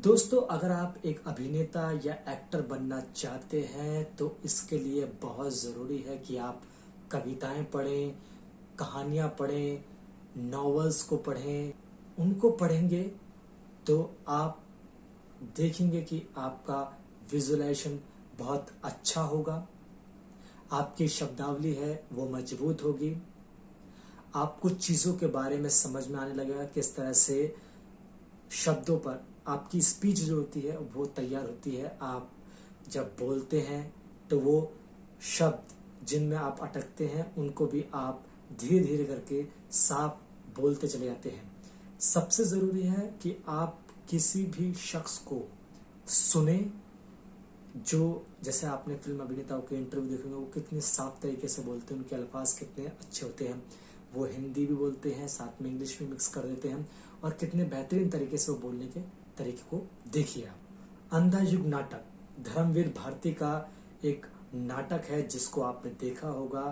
दोस्तों, अगर आप एक अभिनेता या एक्टर बनना चाहते हैं तो इसके लिए बहुत ज़रूरी है कि आप कविताएं पढ़ें, कहानियां पढ़ें, नॉवेल्स को पढ़ें। उनको पढ़ेंगे तो आप देखेंगे कि आपका विजुअलाइजेशन बहुत अच्छा होगा, आपकी शब्दावली है वो मजबूत होगी, आप कुछ चीज़ों के बारे में समझ में आने लगेगा, किस तरह से शब्दों पर आपकी स्पीच जो होती है वो तैयार होती है। आप जब बोलते हैं तो वो शब्द जिनमें आप अटकते हैं उनको भी आप धीरे धीरे करके साफ बोलते चले जाते हैं। सबसे ज़रूरी है कि आप किसी भी शख्स को सुने, जो जैसे आपने फिल्म अभिनेताओं के इंटरव्यू देखे होंगे, वो कितने साफ तरीके से बोलते हैं, उनके अल्फाज कितने अच्छे होते हैं। वो हिंदी भी बोलते हैं, साथ में इंग्लिश भी मिक्स कर देते हैं, और कितने बेहतरीन तरीके से वो बोलने के तरीके को देखिए आप। अंधा युग नाटक धर्मवीर भारती का एक नाटक है जिसको आपने देखा होगा,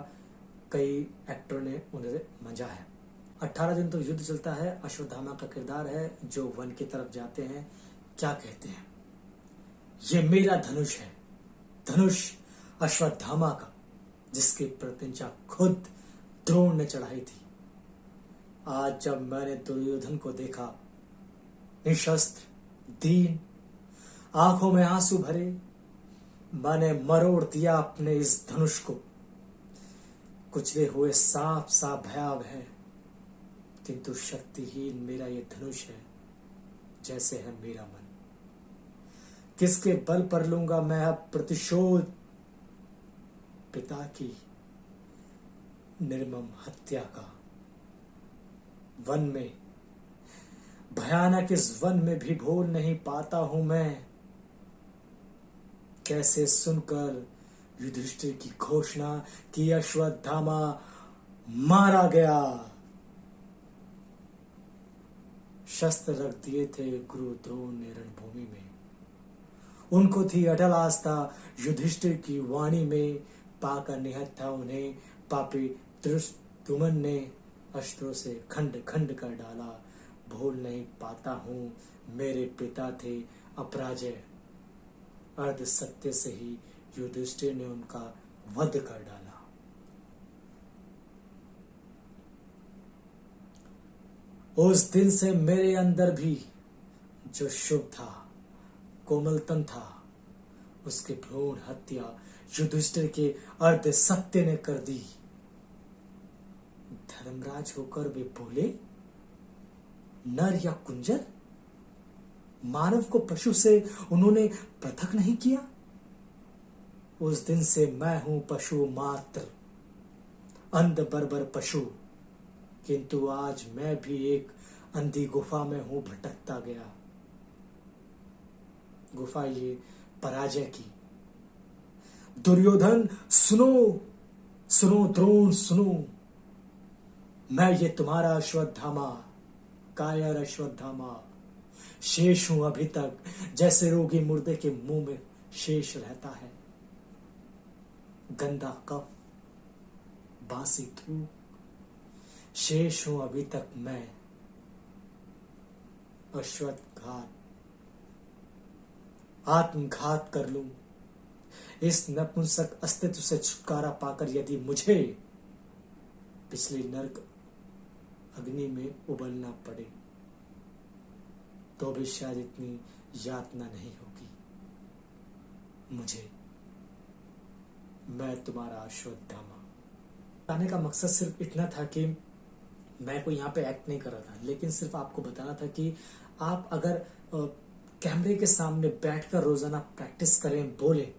कई एक्टरों ने उन्हें मजा है। 18 दिन तो युद्ध चलता है। अश्वत्थामा का किरदार है जो वन की तरफ जाते हैं। क्या कहते हैं, ये मेरा धनुष है, धनुष अश्वत्थामा का, जिसकी प्रतिज्ञा खुद द्रोण ने चढ़ाई थी। आज जब मैंने दुर्योधन को देखा, निशस्त्र, दीन, आंखों में आंसू भरे, मैंने मरोड़ दिया अपने इस धनुष को। कुचले हुए सांप सा भयावह है, किंतु शक्तिहीन मेरा ये धनुष है, जैसे है मेरा मन। किसके बल पर लूंगा मैं अब प्रतिशोध, पिता की निर्मम हत्या का। वन में, भयानक इस वन में भी भूल नहीं पाता हूं मैं, कैसे सुनकर युधिष्ठिर की घोषणा कि अश्वत्थामा मारा गया। शस्त्र रख दिए थे गुरु द्रोण ने रणभूमि में, उनको थी अटल आस्था युधिष्ठिर की वाणी में। पाकर निहत था उन्हें पापी धृष्टद्युम्न ने, अस्त्रों से खंड खंड कर डाला। भूल नहीं पाता हूं मेरे पिता थे अपराजय, अर्ध सत्य से ही युधिष्ठिर ने उनका वध कर डाला। उस दिन से मेरे अंदर भी जो शुभ था, कोमलतन था, उसकी भ्रूण हत्या युधिष्ठिर के अर्ध सत्य ने कर दी। धर्मराज होकर वे बोले, नर या कुंजर, मानव को पशु से उन्होंने पृथक नहीं किया। उस दिन से मैं हूं पशु मात्र, अंध बर्बर पशु, किंतु आज मैं भी एक अंधी गुफा में हूं भटकता गया। गुफा ये पराजय की। दुर्योधन सुनो, सुनो द्रोण सुनो, मैं ये तुम्हारा अश्वत्थामा, कायर अश्वत्थामा, शेष हूं अभी तक, जैसे रोगी मुर्दे के मुंह में शेष रहता है। गंदा कफ, बासी थूक, शेष हूं अभी तक मैं। अश्वत्थघात, आत्मघात कर लूं, इस नपुंसक अस्तित्व से छुटकारा पाकर यदि मुझे पिछली नर्क अग्नि में उबलना पड़े तो भी शायद इतनी यातना नहीं होगी मुझे। मैं तुम्हारा अश्वत्थामा। बताने का मकसद सिर्फ इतना था कि मैं कोई यहाँ पे एक्ट नहीं कर रहा था, लेकिन सिर्फ आपको बताना था कि आप अगर कैमरे के सामने बैठकर रोजाना प्रैक्टिस करें, बोले,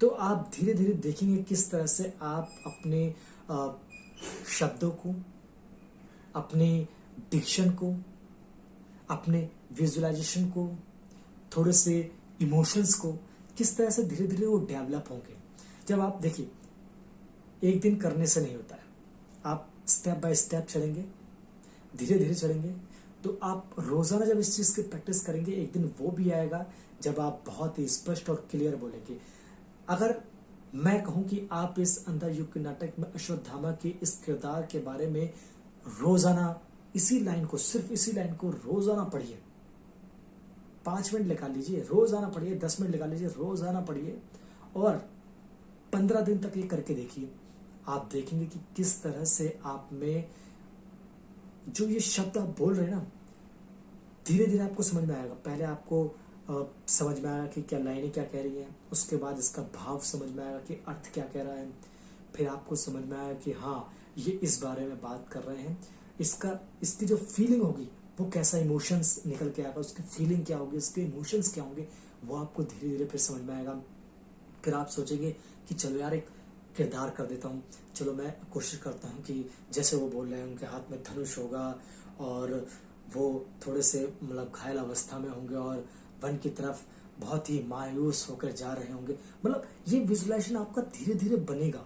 तो आप धीरे धीरे देखेंगे किस तरह से आप अपने शब्दों को, अपने डिक्शन को, अपने विजुअलाइजेशन को, थोड़े से इमोशंस को, किस तरह से धीरे धीरे वो डेवलप होंगे। जब आप देखिए, एक दिन करने से नहीं होता है, आप स्टेप बाय स्टेप चलेंगे, धीरे धीरे चलेंगे, तो आप रोजाना जब इस चीज की प्रैक्टिस करेंगे, एक दिन वो भी आएगा जब आप बहुत ही स्पष्ट और क्लियर बोलेंगे। अगर मैं कहूं कि आप इस अंधा युग के नाटक में अश्वत्थामा के इस किरदार के बारे में रोजाना इसी लाइन को, सिर्फ इसी लाइन को रोजाना पढ़िए, 5 मिनट निकाल लीजिए, रोजाना पढ़िए, 10 मिनट निकाल लीजिए, रोजाना पढ़िए और 15 दिन तक ये करके देखिए। आप देखेंगे कि किस तरह से आप में जो ये शब्द आप बोल रहे हैं ना, धीरे धीरे आपको समझ में आएगा। पहले आपको समझ में आएगा कि क्या लाइनें क्या कह रही हैं, उसके बाद इसका भाव समझ में आएगा कि अर्थ क्या कह रहा है, फिर आपको समझ में आएगा कि हाँ ये इस बारे में बात कर रहे हैं। इसकी जो फीलिंग होगी वो कैसा इमोशंस निकल के आएगा, उसकी फीलिंग क्या होगी, इसके इमोशंस क्या होंगे, वो आपको धीरे धीरे फिर समझ में आएगा। फिर आप सोचेंगे कि चलो यार एक किरदार कर देता हूँ, चलो मैं कोशिश करता हूँ कि जैसे वो बोल रहे हैं उनके हाथ में धनुष होगा और वो थोड़े से मतलब घायल अवस्था में होंगे और वन की तरफ बहुत ही मायूस होकर जा रहे होंगे। मतलब ये विजुअलाइजेशन आपका धीरे धीरे बनेगा।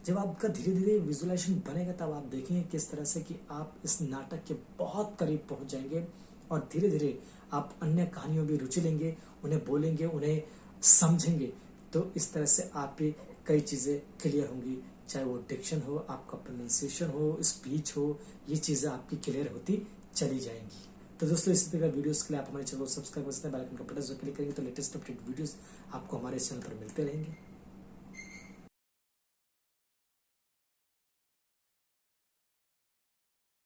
जब आपका धीरे धीरे विजुअलाइजेशन बनेगा तब आप देखेंगे किस तरह से कि आप इस नाटक के बहुत करीब पहुंच जाएंगे और धीरे धीरे आप अन्य कहानियों में रुचि लेंगे, उन्हें बोलेंगे, उन्हें समझेंगे। तो इस तरह से आपकी कई चीज़ें क्लियर होंगी, चाहे वो डिक्शन हो, आपका प्रोनाउंसिएशन हो, स्पीच हो, ये चीज़ें आपकी क्लियर होती चली जाएंगी। तो दोस्तों इसी तरह वीडियोस के लिए आप हमारे चैनल को सब्सक्राइब कर सकते हैं, बेल आइकन का बटन जो क्लिक करेंगे तो लेटेस्ट अपडेट वीडियोस आपको हमारे चैनल पर मिलते रहेंगे।